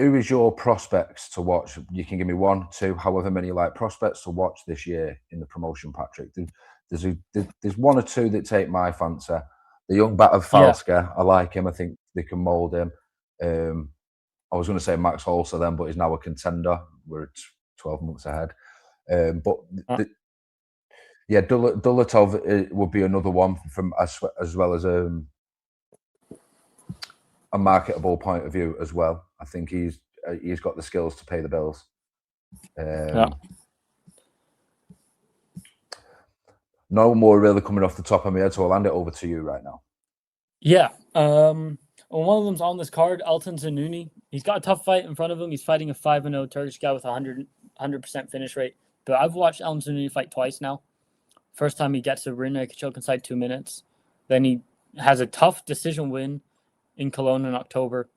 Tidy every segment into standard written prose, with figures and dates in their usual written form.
who is your prospects to watch? You can give me one, two, however many you like, prospects to watch this year in the promotion, Patrick. There's one or two that take my fancy. The young bat of Yeah. Falska, I like him. I think they can mould him. I was going to say Max Holzer then, but he's now a contender. We're 12 months ahead. Dulatov would be another one from as well as a marketable point of view as well. I think he's got the skills to pay the bills. No more really coming off the top of my head, so I'll hand it over to you right now. Yeah. One of them's on this card, Elton Zanuni. He's got a tough fight in front of him. He's fighting a 5-0 Turkish guy with a 100% finish rate. But I've watched Elton Zanuni fight twice now. First time he gets a rear naked choke inside 2 minutes. Then he has a tough decision win in Cologne in October.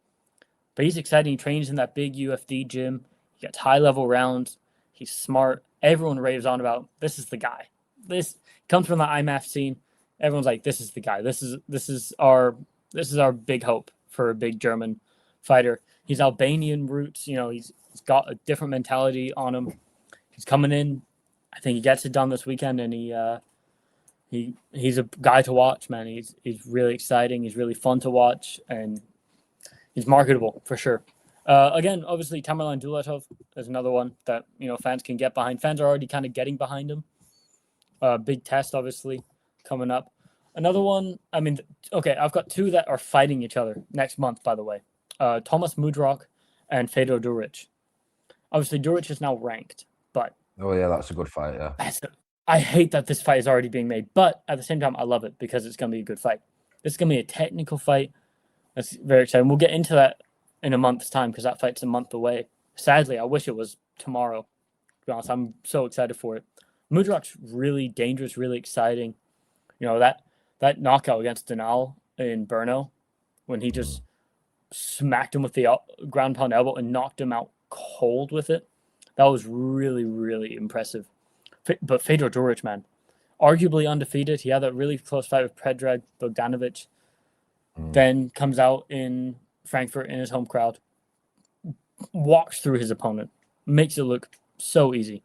But he's exciting. He trains in that big UFD gym. He gets high-level rounds. He's smart. Everyone raves on about, this is the guy. This comes from the IMAF scene. Everyone's like, this is the guy. This is our big hope for a big German fighter. He's Albanian roots. You know, he's got a different mentality on him. He's coming in. I think he gets it done this weekend, and he's a guy to watch, man. He's really exciting. He's really fun to watch, and he's marketable for sure. Again, obviously, Tamerlan Dulatov is another one that fans can get behind. Fans are already kind of getting behind him. Big test, obviously, coming up. Another one. I mean, okay, I've got two that are fighting each other next month. By the way, Thomas Mudrok and Fedor Duric. Obviously, Duric is now ranked, but that's a good fight. Yeah, I hate that this fight is already being made, but at the same time, I love it because it's going to be a good fight. This is going to be a technical fight. That's very exciting. We'll get into that in a month's time because that fight's a month away. Sadly, I wish it was tomorrow. To be honest, I'm so excited for it. Mudrok's really dangerous, really exciting. That knockout against Denal in Brno, when he just smacked him with the ground pound elbow and knocked him out cold with it, that was really, really impressive. But Fedor Duric, man, arguably undefeated. He had that really close fight with Predrag Bogdanovic. Then comes out in Frankfurt in his home crowd, walks through his opponent, makes it look so easy.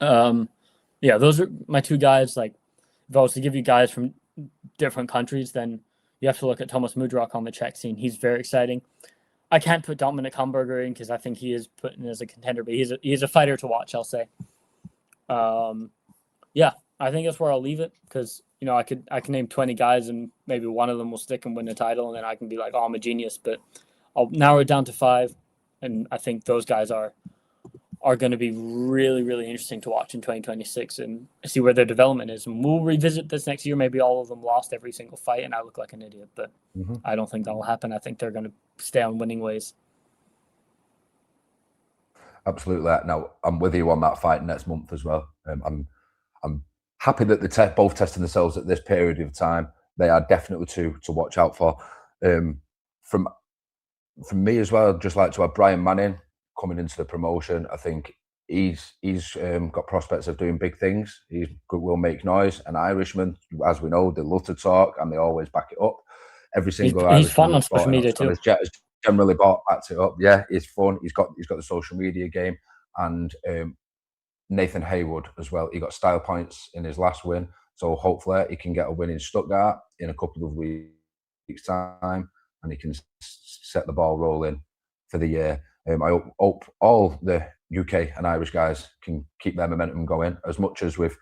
Those are my two guys. Like, if I was to give you guys from different countries, then you have to look at Thomas Mudrok on the Czech scene. He's very exciting. I can't put Dominic Hamburger in because I think he is put in as a contender, but he's a fighter to watch, I'll say. I think that's where I'll leave it because I can name 20 guys and maybe one of them will stick and win the title, and then I can be like, oh, I'm a genius. But I'll narrow it down to 5, and I think those guys are going to be really, really interesting to watch in 2026 and see where their development is. And we'll revisit this next year. Maybe all of them lost every single fight and I look like an idiot, but I don't think that will happen. I think they're going to stay on winning ways. Absolutely. Now, I'm with you on that fight next month as well. I'm happy that they're both testing themselves at this period of time. They are definitely two to watch out for. From me as well, I'd just like to have Brian Manning coming into the promotion. I think he's got prospects of doing big things. Will make noise. An Irishman, as we know, they love to talk and they always back it up. Every single he's fun on social media too. Has generally backed it up. Yeah, he's fun. He's got the social media game, and Nathan Haywood as well. He got style points in his last win, so hopefully he can get a win in Stuttgart in a couple of weeks' time, and he can set the ball rolling for the year. I hope all the UK and Irish guys can keep their momentum going. As much as we've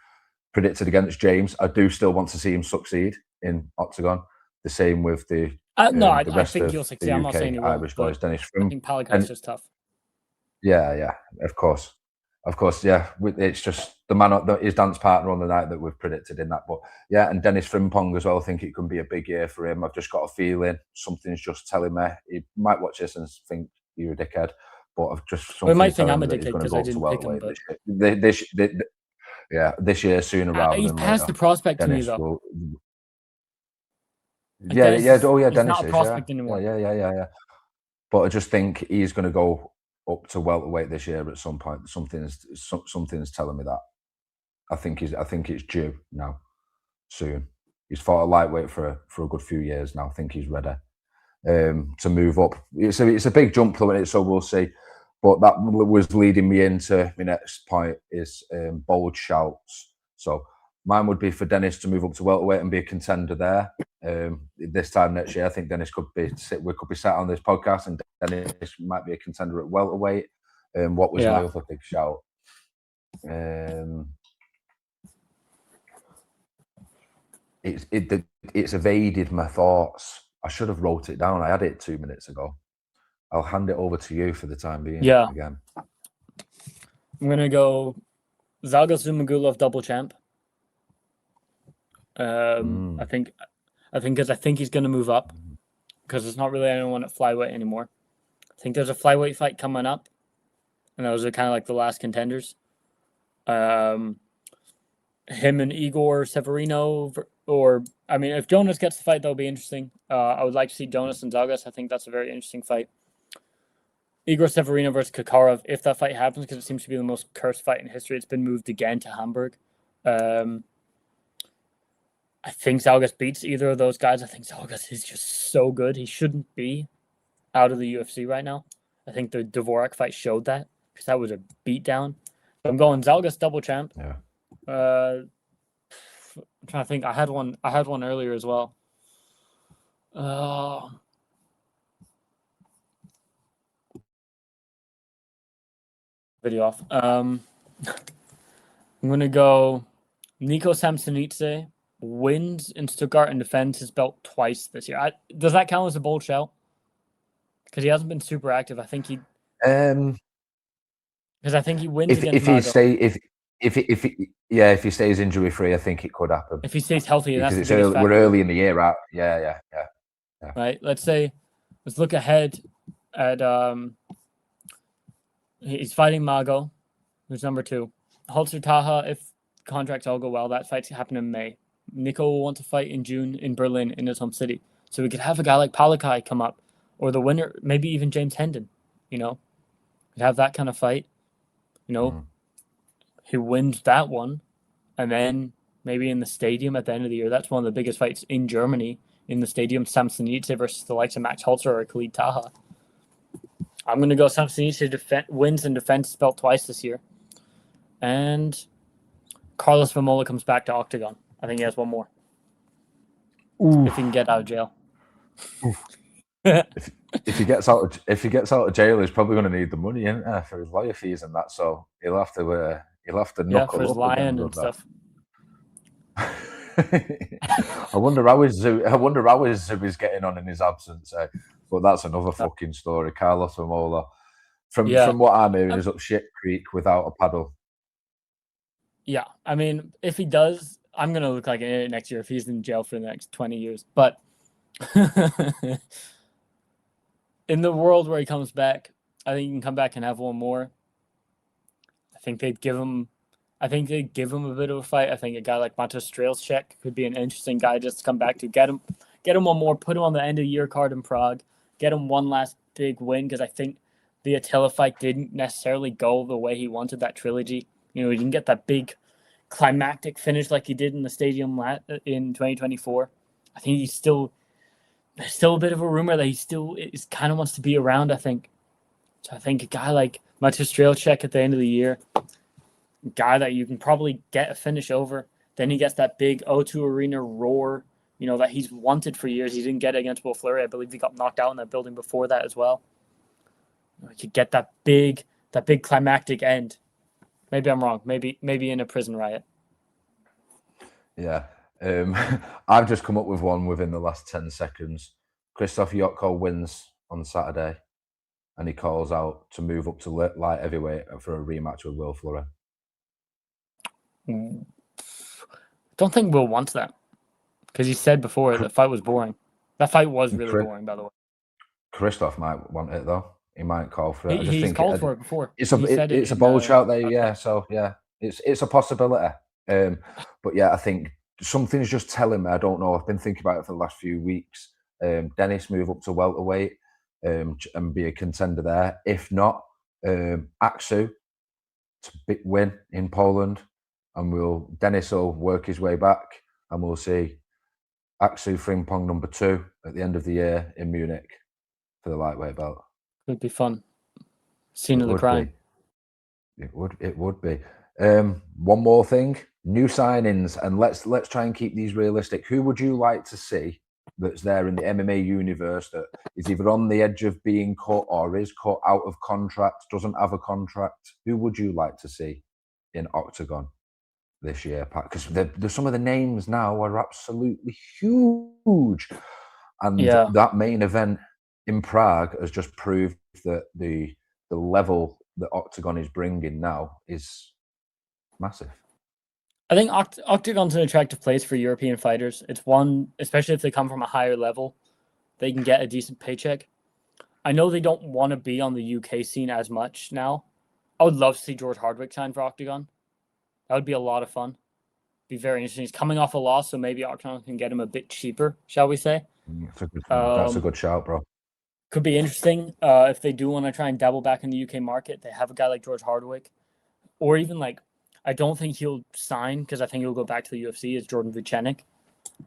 predicted against James, I do still want to see him succeed in Octagon. The same with the rest think of he'll succeed. the I'm not saying he won't, Irish boys. Dennis I think Palak's just tough. Yeah, of course. Yeah, it's just the man, his dance partner on the night that we've predicted in that. But yeah, and Dennis Frimpong as well. I think it can be a big year for him. I've just got a feeling something's just telling me he might watch this and think you're a dickhead. But I've just we might think I'm a dickhead because I didn't pick him. But this year sooner rather he's than past later. the prospect Dennis to me though. Dennis he's Dennis not a is. prospect anymore. Yeah. But I just think he's going to go up to welterweight this year at some point. Something's telling me that. I think it's due now, soon. He's fought a lightweight for a good few years now. I think he's ready. to move up. It's a big jump though, so we'll see. But that was leading me into my next point is bold shouts. So mine would be for Dennis to move up to welterweight and be a contender there. This time next year, I think Dennis we could be sat on this podcast and Dennis might be a contender at welterweight. What was my other big shout? It's evaded my thoughts. I should have wrote it down. I had it 2 minutes ago. I'll hand it over to you for the time being. Yeah. Again. I'm gonna go Zhalgas Zhumagulov double champ. I think because I think he's gonna move up because there's not really anyone at flyweight anymore. I think there's a flyweight fight coming up, and those are kind of like the last contenders. Him and Igor Severino, or I mean, if Jonas gets the fight, that'll be interesting. I would like to see Jonas and Zhalgas. I think that's a very interesting fight. Igor Severino versus Kakarov, if that fight happens, because it seems to be the most cursed fight in history. It's been moved again to Hamburg. I think Zhalgas beats either of those guys. I think Zhalgas is just so good. He shouldn't be out of the UFC right now. I think the Dvorak fight showed that, because that was a beatdown. So I'm going Zhalgas double champ. Yeah. I'm trying to think. I had one earlier as well. Video off. I'm gonna go Nico Samsonidze wins in Stuttgart and defends his belt twice this year. Does that count as a bold shout? Because he hasn't been super active. I think he because I think he wins against Mago. If he stays injury free, I think it could happen. If he stays healthy, because that's we're early in the year, right? Yeah. Right. Let's look ahead at he's fighting Mago, who's number 2. Holzer Taha, if contracts all go well, that fight's happening in May. Nico will want to fight in June in Berlin in his home city. So we could have a guy like Palakai come up, or the winner, maybe even James Hendon, We'd have that kind of fight. He wins that one, and then maybe in the stadium at the end of the year, that's one of the biggest fights in Germany, in the stadium, Samsonidze versus the likes of Max Holzer or Khalid Taha. I'm going to go Samsonidze wins and defends his belt twice this year. And Carlos Vamola comes back to Oktagon. I think he has one more. If he can get out of jail. if he gets out of jail, he's probably going to need the money, isn't he, for his lawyer fees and that. So he'll have to knuckle for his up lying and stuff. I wonder how his is getting on in his absence. But that's another fucking story. Carlos Vamola, from what I'm hearing, is up shit creek without a paddle. Yeah, I mean, if he does, I'm gonna look like an idiot next year if he's in jail for the next 20 years. But in the world where he comes back, I think he can come back and have one more. I think they'd give him a bit of a fight. I think a guy like Matos Strelchek could be an interesting guy just to come back to. Get him one more, put him on the end of the year card in Prague, get him one last big win, because I think the Attila fight didn't necessarily go the way he wanted, that trilogy. He didn't get that big climactic finish like he did in the stadium in 2024. I think there's still a bit of a rumor that he still is kind of wants to be around, I think. So I think a guy like Matos Strelchek at the end of the year, a guy that you can probably get a finish over. Then he gets that big O2 Arena roar, that he's wanted for years. He didn't get it against Will Fleury. I believe he got knocked out in that building before that as well. He could get that big climactic end. Maybe I'm wrong. Maybe in a prison riot. Yeah. I've just come up with one within the last 10 seconds. Krzysztof Jotko wins on Saturday, and he calls out to move up to light heavyweight for a rematch with Will Fleury. Don't think Will wants that, because he said before the fight was boring. That fight was really boring, by the way. Krzysztof might want it though. He might call for it. He's called for it before. It's a bold shout there, yeah. So yeah, it's a possibility. But yeah, I think something's just telling me. I don't know. I've been thinking about it for the last few weeks. Dennis move up to welterweight and be a contender there. If not, Aksu to win in Poland, and Dennis will work his way back, and we'll see Aksu Frimpong number 2 at the end of the year in Munich for the lightweight belt. Would be fun. Scene It of the would crime. be. It would be. One more thing, new signings, and let's try and keep these realistic. Who would you like to see that's there in the MMA universe that is either on the edge of being cut or is cut out of contract, doesn't have a contract? Who would you like to see in Octagon this year, Pat? Because some of the names now are absolutely huge, and Yeah. that main event in Prague has just proved that the level that Octagon is bringing now is massive. I think Octagon's an attractive place for European fighters. It's one, especially if they come from a higher level, they can get a decent paycheck. I know they don't want to be on the UK scene as much now. I would love to see George Hardwick sign for Octagon. That would be a lot of fun. Be very interesting. He's coming off a loss, so maybe Octagon can get him a bit cheaper, shall we say? That's a good shout, bro. Could be interesting if they do want to try and dabble back in the UK market. They have a guy like George Hardwick, or even like, I don't think he'll sign because I think he'll go back to the UFC, is Jordan Vucenic.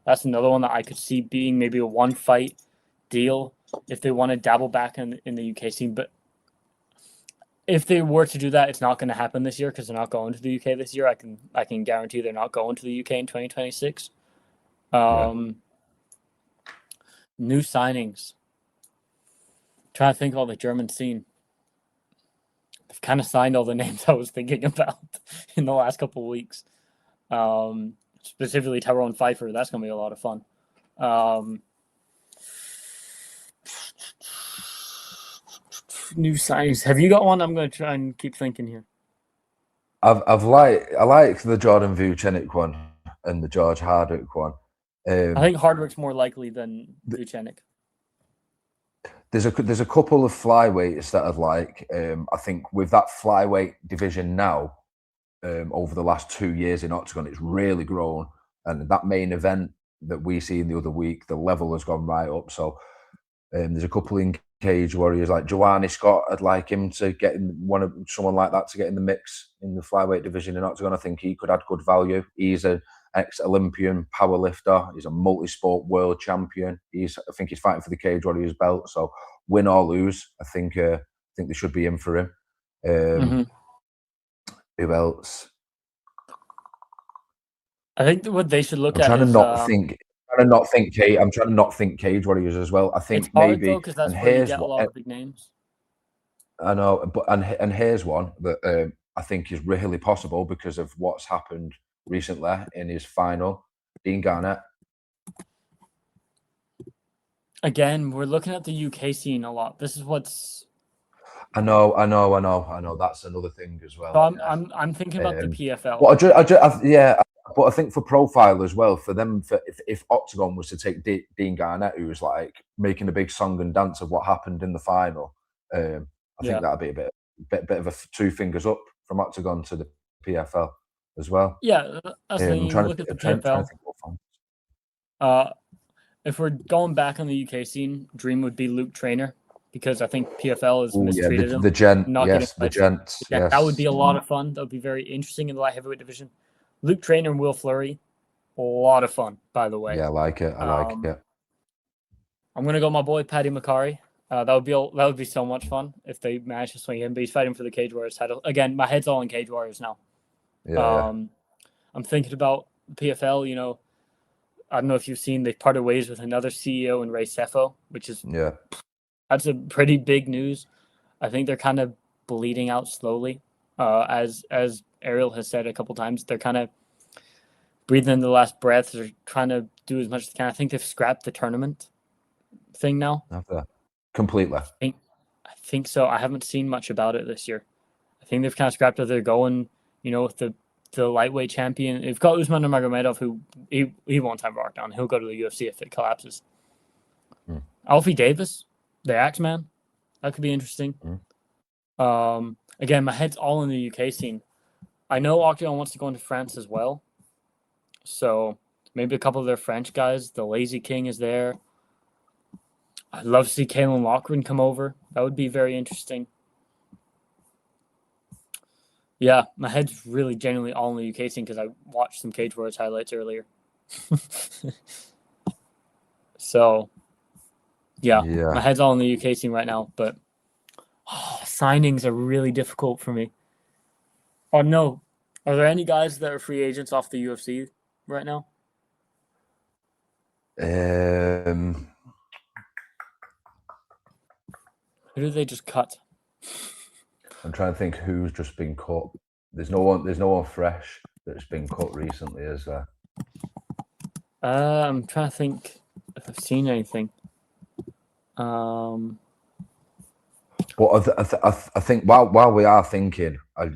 That's another one that I could see being maybe a one fight deal if they want to dabble back in the UK scene. But if they were to do that, it's not going to happen this year because they're not going to the UK this year. I can guarantee they're not going to the UK in 2026. New signings. Trying to think of all the German scene. They've kind of signed all the names I was thinking about in the last couple of weeks. Specifically Tyrone Pfeiffer. That's going to be a lot of fun. New signings. Have you got one? I'm going to try and keep thinking here. I like the Jordan Vucenic one and the George Hardwick one. I think Hardwick's more likely than Vucenic. There's a couple of flyweights that I'd like. I think with that flyweight division now, over the last 2 years in Octagon, it's really grown. And that main event that we see in the other week, the level has gone right up. So there's a couple in Cage Warriors like Joanne Scott. I'd like him to get in someone like that to get in the mix in the flyweight division in Octagon. I think he could add good value. He's an ex-Olympian powerlifter. He's a multi-sport world champion. I think he's fighting for the Cage Warriors belt. So win or lose, I think they should be in for him. Who else? I think what they should look I'm at trying to is not think. I'm trying to not think Cage Warriors as well. I think it's hard maybe because that's where you get a lot of big names. I know, but and here's one that I think is really possible because of what's happened recently in his final. Dean Garnett. Again, we're looking at the UK scene a lot. This is what's. I know. That's another thing as well. So I'm thinking about the PFL. Well, but I think for profile as well, for them, if Octagon was to take Dean Garnett, who was like making a big song and dance of what happened in the final, I think that'd be a bit of a 2 fingers up from Octagon to the PFL as well. Yeah, that's the thing. You look at the PFL. If we're going back on the UK scene, dream would be Luke Trainer because I think PFL has mistreated him. The gent, yes, the gents. Yeah, yes. That would be a lot of fun. That would be very interesting in the light heavyweight division. Luke Trainer and Will Fleury, a lot of fun, by the way. Yeah, I like it. I'm gonna go my boy Paddy Macari. That would be so much fun if they manage to swing him. But he's fighting for the Cage Warriors title again. My head's all in Cage Warriors now. I'm thinking about PFL. You know, I don't know if you've seen they parted ways with another CEO in Ray Sefo, which is that's a pretty big news. I think they're kind of bleeding out slowly, as Ariel has said a couple times. They're kind of breathing in the last breaths. They're trying to do as much as they can. I think they've scrapped the tournament thing now. Completely. I think so. I haven't seen much about it this year. I think they've kind of scrapped it. They're going, with the lightweight champion. They've got Usman Nurmagomedov, who he won't have Octagon. He'll go to the UFC if it collapses. Alfie Davis, the Axeman, that could be interesting. Again, my head's all in the UK scene. I know Octagon wants to go into France as well. So maybe a couple of their French guys. The Lazy King is there. I'd love to see Kalen Lochran come over. That would be very interesting. Yeah, my head's really genuinely all in the UK scene because I watched some Cage Warriors highlights earlier. So, yeah, Yeah. my head's all in the UK scene right now. But signings are really difficult for me. Oh no, are there any guys that are free agents off the UFC right now? Who did they just cut? I'm trying to think who's just been cut. There's no one fresh that's been cut recently, is there? I'm trying to think if I've seen anything. But I think while we are thinking, I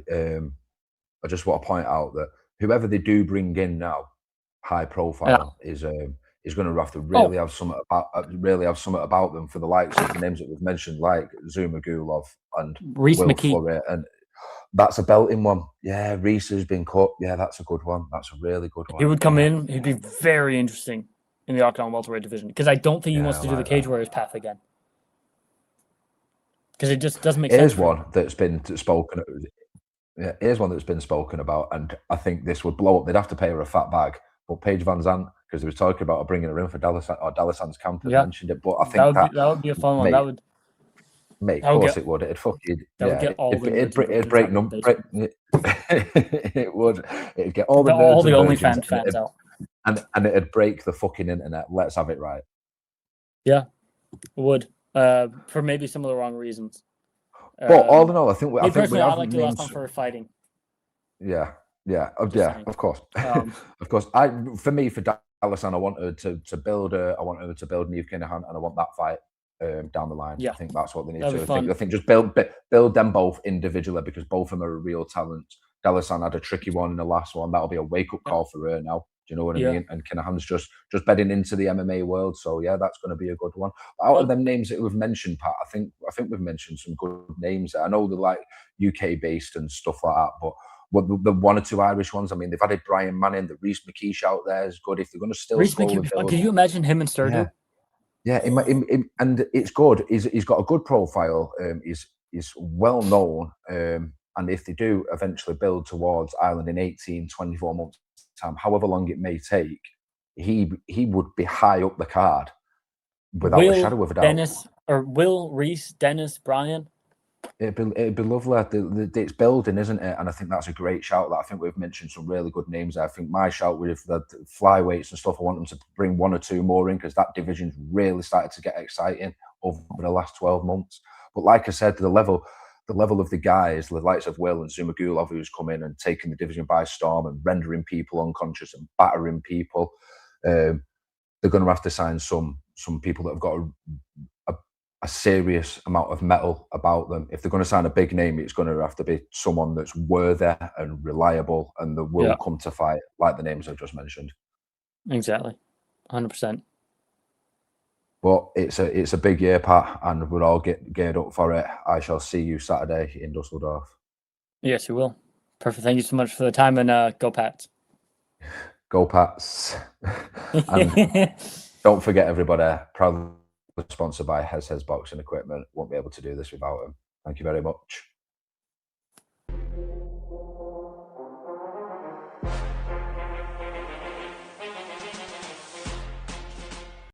just want to point out that whoever they do bring in now, high profile, is going to have to really have something about them for the likes of the names that we've mentioned, like Zumagulov and Reese Will McKee. Flurry, and that's a belting one. Yeah, Reese has been cut. Yeah, that's a good one. That's a really good one. He would come in. He'd be very interesting in the Octagon welterweight division because I don't think he wants to do the Cage Warriors path again. Because it just doesn't make sense. Here's one that's been spoken. Yeah, here's one that's been spoken about, and I think this would blow up. They'd have to pay her a fat bag. But Paige Van Zandt, because they were talking about bringing her in for Dallas's camp, and mentioned it. But I think that would be a fun one. That would. Mate, of course it would. It'd fucking it'd break numbers. It would. It'd get all the OnlyFans fans out, and it'd break the fucking internet. Let's have it right. Yeah, it would. For maybe some of the wrong reasons. But all in all, I think we. I like to last on for fighting. Yeah, of course, of course. For Dallas, I wanted to build I wanted to build Neve Kinahan, and I want that fight down the line. Yeah. I think that's what they need to do. I think just build them both individually, because both of them are real talents. Delasan had a tricky one in the last one. That'll be a wake-up call for her now. Do you know what I mean? And Kinahan's just bedding into the MMA world. So yeah, that's going to be a good one. Out of them names that we've mentioned, Pat, I think we've mentioned some good names. I know they're like UK based and stuff like that, but the one or two Irish ones. I mean, they've added Brian Manning. The Reese McKee shout there is good. If they're going to still slowly build, can you imagine him and Sturdu? Yeah, and it's good. He's got a good profile. He's well known. And if they do eventually build towards Ireland in 18, 24 months time, however long it may take, he would be high up the card without a shadow of a doubt. Will, Reese, Dennis, Brian. It'd be lovely. It's building, isn't it? And I think that's a great shout. That I think we've mentioned some really good names there. I think my shout with the flyweights and stuff, I want them to bring one or two more in, because that division's really started to get exciting over the last 12 months. But like I said, the level of the guys, the likes of Will and Zumagulov, who's come in and taken the division by storm and rendering people unconscious and battering people, they're going to have to sign some people that have got a serious amount of metal about them. If they're going to sign a big name, it's going to have to be someone that's worthy and reliable and that will come to fight, like the names I've just mentioned. Exactly, 100%. But it's a big year, Pat, and we're all geared up for it. I shall see you Saturday in Dusseldorf. Yes, you will. Perfect. Thank you so much for the time, and go Pats. Go Pats. And don't forget, everybody, proudly sponsored by Hez Boxing Equipment. Won't be able to do this without him. Thank you very much.